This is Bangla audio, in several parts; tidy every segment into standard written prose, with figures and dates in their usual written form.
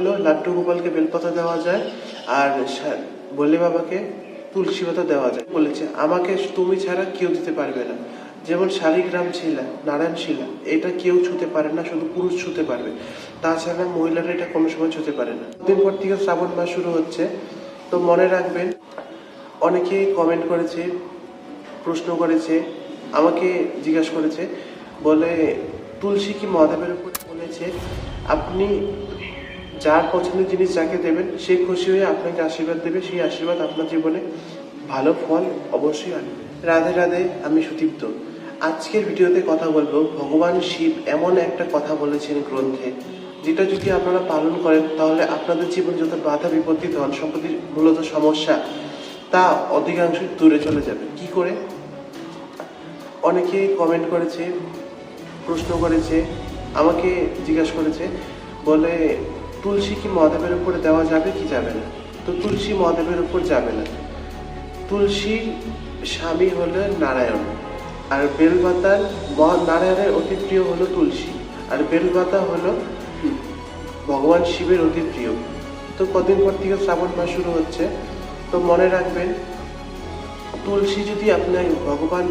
হলো লাড্ডু গোপালকে বেলপাতা দেওয়া যায়, আর ভোলে বাবাকে তুলসী পাতা দেওয়া যায়। বলেছে আমাকে তুমি ছাড়া কেউ দিতে পারবে না। যেমন শালিগ্রাম শিলা, নারায়ণ শিলা, এটা কেউ ছুঁতে পারে না, শুধু পুরুষ ছুঁতে পারবে, তাছাড়া মহিলারা এটা কোনো সময় ছুঁতে পারে না। দিন পর থেকে শ্রাবণ মাস শুরু হচ্ছে, তো মনে রাখবেন। অনেকেই কমেন্ট করেছে, প্রশ্ন করেছে, আমাকে জিজ্ঞাসা করেছে, বলে তুলসী কি মহাদেবের উপর বলেছে আপনি যার পছন্দের জিনিস যাকে দেবেন সে খুশি হয়ে আপনাকে আশীর্বাদ দেবে, সেই আশীর্বাদ আপনার জীবনে ভালো ফল অবশ্যই আনবে। রাধে রাধে, আমি সুদীপ্ত। আজকের ভিডিওতে কথা বলবো ভগবান শিব এমন একটা কথা বলেছেন গ্রন্থে, যেটা যদি আপনারা পালন করেন তাহলে আপনাদের জীবনে যত বাধা বিপত্তি, ধন সম্পত্তির মূলত সমস্যা, তা অধিকাংশ দূরে চলে যাবে। কি করে? অনেকেই কমেন্ট করেছে, প্রশ্ন করেছে, আমাকে জিজ্ঞাসা করেছে, বলে তুলসী কি মহাদেবের উপরে দেওয়া যাবে কি যাবে না? তো তুলসী মহাদেবের উপর যাবে না। তুলসীর স্বামী হলো নারায়ণ, আর বেলপাতার নারায়ণের অতি প্রিয় হলো তুলসী, আর বেলপাতা হলো ভগবান শিবের অতি প্রিয়। তো কদিন পর থেকে শ্রাবণ মাস শুরু হচ্ছে, তো মনে রাখবেন তুলসী যদি আপনার ভগবান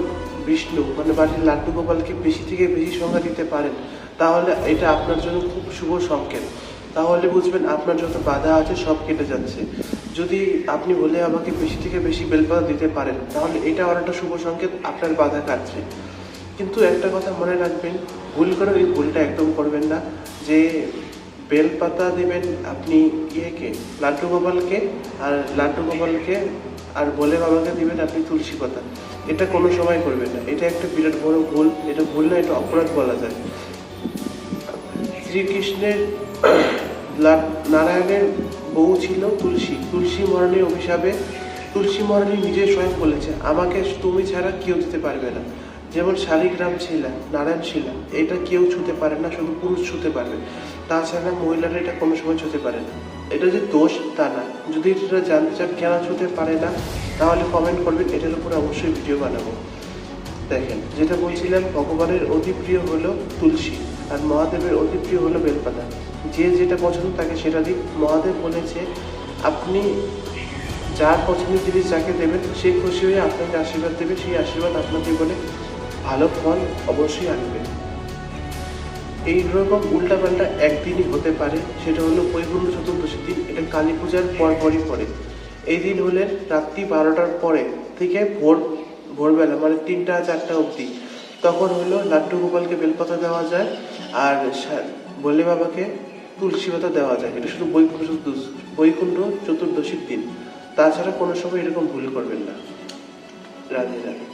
বিষ্ণু মানে বাড়ির লাড্ডু গোপালকে বেশি থেকে বেশি সংখ্যা দিতে পারেন, তাহলে এটা আপনার জন্য খুব শুভ সংকেত। তাহলে বুঝবেন আপনার যত বাধা আছে সব কেটে যাচ্ছে। যদি আপনি বলে আমাকে বেশি থেকে বেশি বেলপাতা দিতে পারেন, তাহলে এটা আর একটা শুভ সংকেত, আপনার বাধা কাটছে। কিন্তু একটা কথা মনে রাখবেন, ভুল করে ওই ভুলটা একদম করবেন না যে বেলপাতা দেবেন আপনি লাড্ডু গোপালকে, আর ভোলে বাবাকে দিবেন আপনি তুলসী পাতা। এটা কোনো সময় করবেন না, এটা একটা বিরাট বড় ভুল। এটা ভুল না, এটা অপরাধ বলা যায়। শ্রীকৃষ্ণের নারায়ণের বউ ছিল তুলসী। তুলসী মহারানীর অভিশাপে তুলসী মহারানী নিজে স্বয়ং বলেছে আমাকে তুমি ছাড়া কেউ দিতে পারবে না। যেমন শালিগ্রাম শিলা, নারায়ণ শিলা, এটা কেউ ছুঁতে পারে না, শুধু পুরুষ ছুঁতে পারবে, তাছাড়া মহিলারা এটা কোনো সময় ছুঁতে পারে না। এটা যে দোষ তা না। যদি এটা জানতে চান কেন ছুঁতে পারে না, তাহলে কমেন্ট করবেন, এটার উপরে অবশ্যই ভিডিও বানাবো। দেখেন, যেটা বলছিলাম, ভগবানের অতি প্রিয় হলো তুলসী, আর মহাদেবের অতি প্রিয় হলো বেলপাতা। যে যেটা পছন্দ তাকে সেটা দিক। মহাদেব বলেছে আপনি যার পছন্দের জিনিস যাকে দেবেন সে খুশি হয়ে আপনাকে আশীর্বাদ দেবে, সেই আশীর্বাদ আপনার জীবনে ভালো ফল অবশ্যই আনবে। এইরকম উল্টাপাল্টা একদিনই হতে পারে, সেটা হলো বৈকুণ্ঠ চতুর্দশীর দিন। এটা কালী পূজার পরপরই পড়ে। এই দিন হলেন রাত্রি 12টার পরে থেকে ভোরবেলা মানে 3টা 4টা অবধি। তখন হলো লাড্ডু গোপালকে বেলপাতা দেওয়া যায়, আর ভোলে বাবাকে তুলসী পাতা দেওয়া যায়। এটা শুধু বৈকুণ্ঠ চতুর্দশীর দিন, তাছাড়া কোনো সময় এরকম ভুল করবেন না। রাধে রাধে।